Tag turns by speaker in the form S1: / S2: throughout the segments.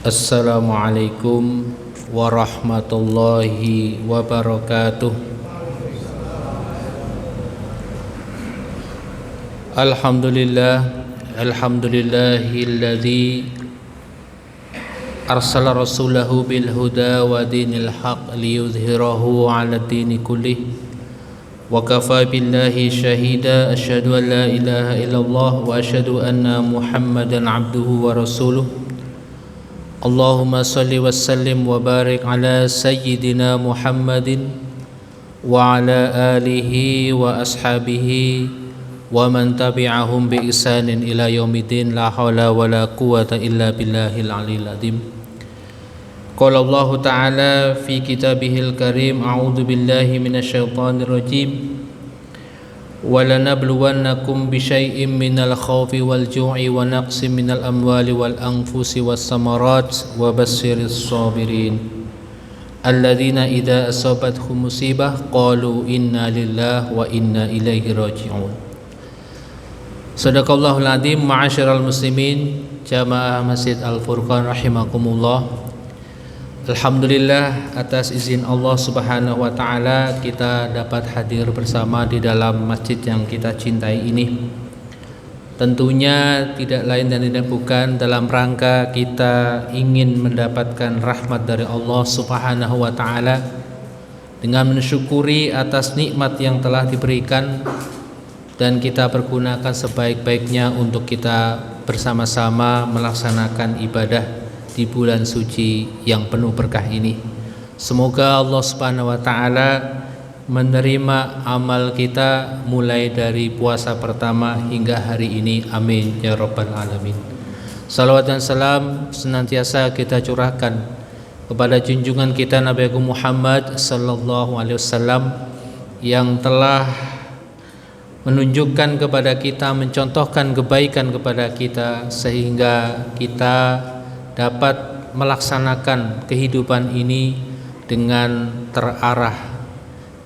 S1: Assalamualaikum warahmatullahi wabarakatuh. Alhamdulillahilladzi arsala rasulahu bil huda wa dinil haq liyudhhirahu 'ala dini kullih wa kafa billahi syahida asyhadu an la ilaha illallah wa asyhadu anna muhammadan abduhu wa rasuluh. Allahumma salli wa sallim wa barik ala sayyidina Muhammadin wa ala alihi wa ashabihi wa man tabi'ahum bi ihsanin ila yaumiddin. La haula wa la quwwata illa billahil aliyil azim. Qala Allah ta'ala fi kitabihil karim, a'udzu billahi minasyaitonir rajim. وَلَنَبْلُوَنَّكُمْ بِشَيْءٍ مِّنَ الْخَوْفِ وَالْجُوعِ وَنَقْصٍ مِّنَ الْأَمْوَالِ وَالْأَنفُسِ وَالثَّمَرَاتِ وَبَشِّرِ الصَّابِرِينَ الَّذِينَ إِذَا أَصَابَتْهُم مُّصِيبَةٌ قَالُوا إِنَّا لِلَّهِ وَإِنَّا إِلَيْهِ راجعون. Shadaqallahul adzim. Ma'asyiral muslimin jamaah Masjid Al-Furqan rahimakumullah. Alhamdulillah, atas izin Allah Subhanahu wa ta'ala kita dapat hadir bersama di dalam masjid yang kita cintai ini. Tentunya tidak lain dan tidak bukan dalam rangka kita ingin mendapatkan rahmat dari Allah Subhanahu wa ta'ala dengan mensyukuri atas nikmat yang telah diberikan, dan kita pergunakan sebaik-baiknya untuk kita bersama-sama melaksanakan ibadah di bulan suci yang penuh berkah ini. Semoga Allah Subhanahu wa ta'ala menerima amal kita mulai dari puasa pertama hingga hari ini. Amin ya rabbal alamin. Salawat dan salam senantiasa kita curahkan kepada junjungan kita Nabi Agung Muhammad sallallahu alaihi wasallam yang telah menunjukkan kepada kita, mencontohkan kebaikan kepada kita sehingga kita dapat melaksanakan kehidupan ini dengan terarah,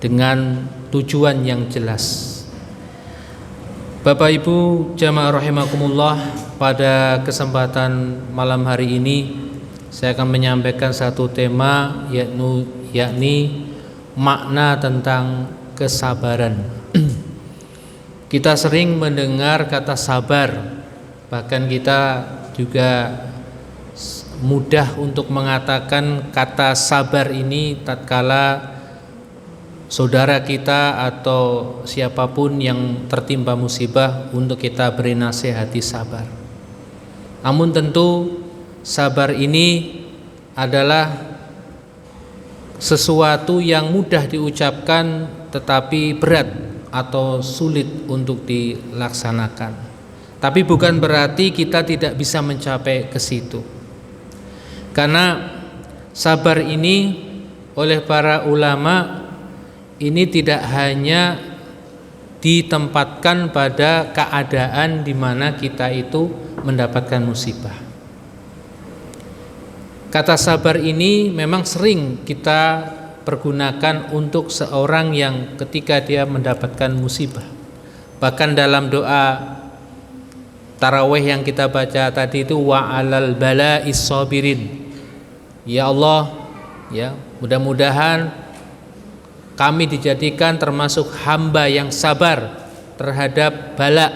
S1: dengan tujuan yang jelas. Bapak Ibu jamaah rahimakumullah, pada kesempatan malam hari ini saya akan menyampaikan satu tema, yakni makna tentang kesabaran. Kita sering mendengar kata sabar, bahkan kita juga mudah untuk mengatakan kata sabar ini tatkala saudara kita atau siapapun yang tertimpa musibah untuk kita beri nasihati sabar. Namun tentu sabar ini adalah sesuatu yang mudah diucapkan tetapi berat atau sulit untuk dilaksanakan. Tapi bukan berarti kita tidak bisa mencapai ke situ. Karena sabar ini oleh para ulama ini tidak hanya ditempatkan pada keadaan di mana kita itu mendapatkan musibah. Kata sabar ini memang sering kita pergunakan untuk seorang yang ketika dia mendapatkan musibah. Bahkan dalam doa tarawih yang kita baca tadi itu wa 'alal bala'is sabirin. Ya Allah, ya, mudah-mudahan kami dijadikan termasuk hamba yang sabar terhadap bala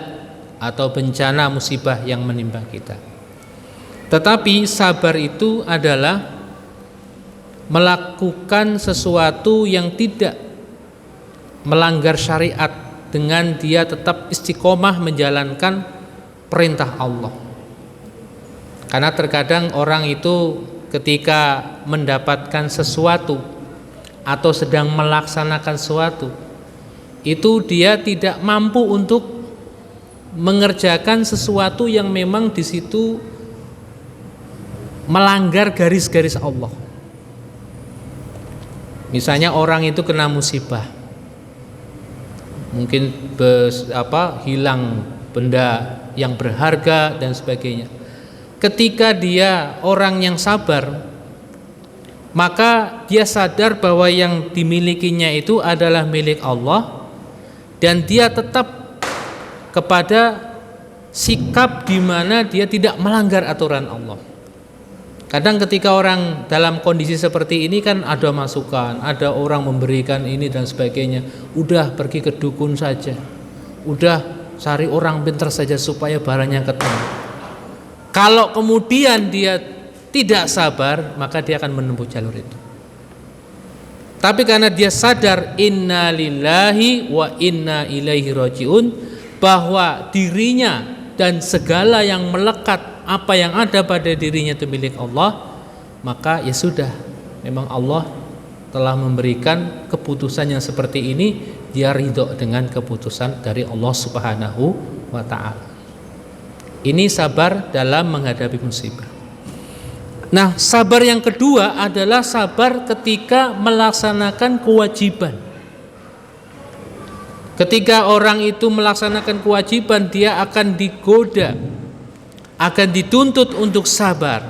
S1: atau bencana musibah yang menimpa kita. Tetapi sabar itu adalah melakukan sesuatu yang tidak melanggar syariat dengan dia tetap istiqomah menjalankan perintah Allah. Karena terkadang orang itu ketika mendapatkan sesuatu atau sedang melaksanakan sesuatu itu dia tidak mampu untuk mengerjakan sesuatu yang memang di situ melanggar garis-garis Allah. Misalnya orang itu kena musibah, mungkin hilang benda yang berharga dan sebagainya. Ketika dia orang yang sabar, maka dia sadar bahwa yang dimilikinya itu adalah milik Allah, dan dia tetap kepada sikap di mana dia tidak melanggar aturan Allah. Kadang ketika orang dalam kondisi seperti ini kan ada masukan, ada orang memberikan ini dan sebagainya. Udah pergi ke dukun saja, udah cari orang pintar saja supaya barangnya ketemu. Kalau kemudian dia tidak sabar, maka dia akan menempuh jalur itu. Tapi karena dia sadar inna lillahi wa inna ilaihi rajiun, bahwa dirinya dan segala yang melekat, apa yang ada pada dirinya itu milik Allah, maka ya sudah, memang Allah telah memberikan keputusan yang seperti ini, dia ridho dengan keputusan dari Allah Subhanahu wa ta'ala. Ini sabar dalam menghadapi musibah. Nah, sabar yang kedua adalah sabar ketika melaksanakan kewajiban. Ketika orang itu melaksanakan kewajiban, dia akan digoda, akan dituntut untuk sabar.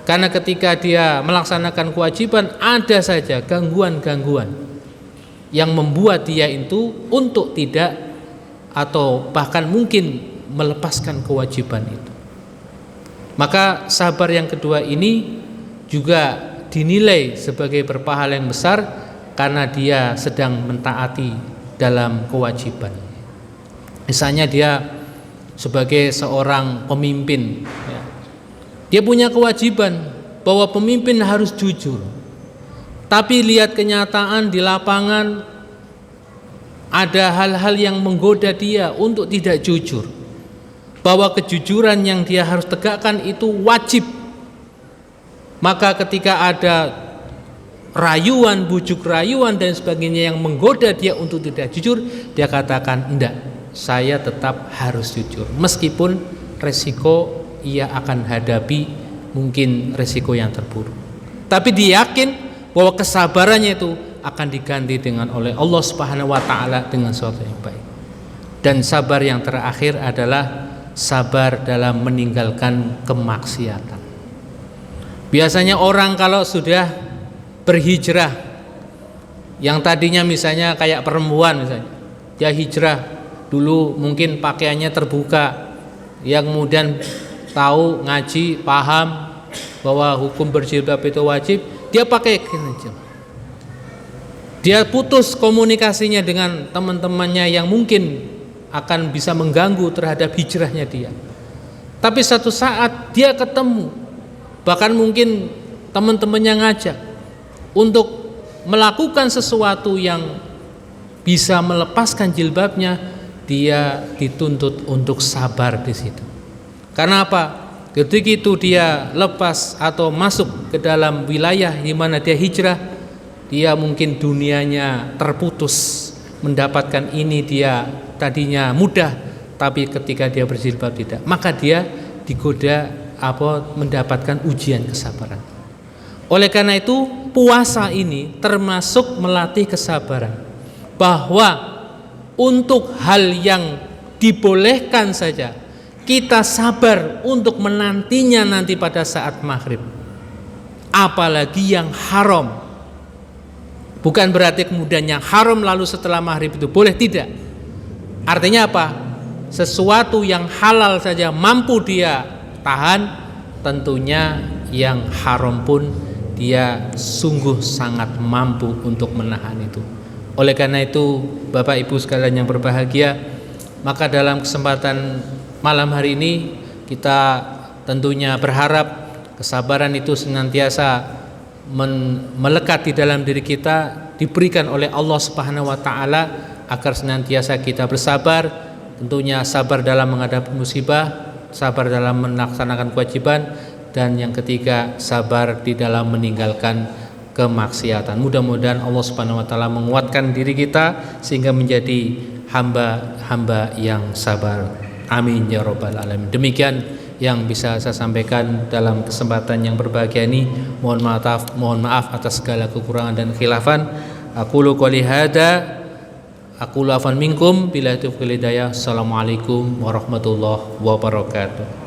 S1: Karena ketika dia melaksanakan kewajiban, ada saja gangguan-gangguan yang membuat dia itu untuk tidak atau bahkan mungkin melepaskan kewajiban itu. Maka sabar yang kedua ini juga dinilai sebagai berpahala yang besar karena dia sedang mentaati dalam kewajiban. Misalnya dia sebagai seorang pemimpin, ya, dia punya kewajiban bahwa pemimpin harus jujur. Tapi lihat kenyataan di lapangan, ada hal-hal yang menggoda dia untuk tidak jujur, bahwa kejujuran yang dia harus tegakkan itu wajib. Maka ketika ada rayuan, bujuk rayuan dan sebagainya yang menggoda dia untuk tidak jujur, dia katakan enggak, saya tetap harus jujur, meskipun resiko ia akan hadapi mungkin resiko yang terburuk. Tapi dia yakin bahwa kesabarannya itu akan diganti dengan oleh Allah Subhanahu wa ta'ala dengan sesuatu yang baik. Dan sabar yang terakhir adalah sabar dalam meninggalkan kemaksiatan. Biasanya orang kalau sudah berhijrah, yang tadinya misalnya kayak perempuan misalnya, dia hijrah, dulu mungkin pakaiannya terbuka, yang kemudian tahu, ngaji, paham bahwa hukum berjilbab itu wajib, dia pakai hijab. Dia putus komunikasinya dengan teman-temannya yang mungkin akan bisa mengganggu terhadap hijrahnya dia. Tapi satu saat dia ketemu, bahkan mungkin teman-temannya ngajak untuk melakukan sesuatu yang bisa melepaskan jilbabnya, dia dituntut untuk sabar di situ. Karena apa? Ketika itu dia lepas atau masuk ke dalam wilayah di mana dia hijrah, dia mungkin dunianya terputus, mendapatkan ini dia tadinya mudah, tapi ketika dia berjilbab tidak, maka dia digoda mendapatkan ujian kesabaran. Oleh karena itu puasa ini termasuk melatih kesabaran, bahwa untuk hal yang dibolehkan saja kita sabar untuk menantinya nanti pada saat maghrib, apalagi yang haram. Bukan berarti kemudian yang haram lalu setelah maghrib itu boleh, tidak. Artinya apa? Sesuatu yang halal saja mampu dia tahan, tentunya yang haram pun dia sungguh sangat mampu untuk menahan itu. Oleh karena itu Bapak Ibu sekalian yang berbahagia, maka dalam kesempatan malam hari ini kita tentunya berharap kesabaran itu senantiasa melekat di dalam diri kita, diberikan oleh Allah Subhanahu wa ta'ala, agar senantiasa kita bersabar, tentunya sabar dalam menghadapi musibah, sabar dalam melaksanakan kewajiban, dan yang ketiga sabar di dalam meninggalkan kemaksiatan. Mudah-mudahan Allah Subhanahu wa ta'ala menguatkan diri kita sehingga menjadi hamba-hamba yang sabar. Amin ya rabbal alamin. Demikian yang bisa saya sampaikan dalam kesempatan yang berbahagia ini. Mohon maaf atas segala kekurangan dan khilafan. Aqulu qouli hadza, aqulu afan minkum, bila taufiq hidayah. Assalamualaikum warahmatullahi wabarakatuh.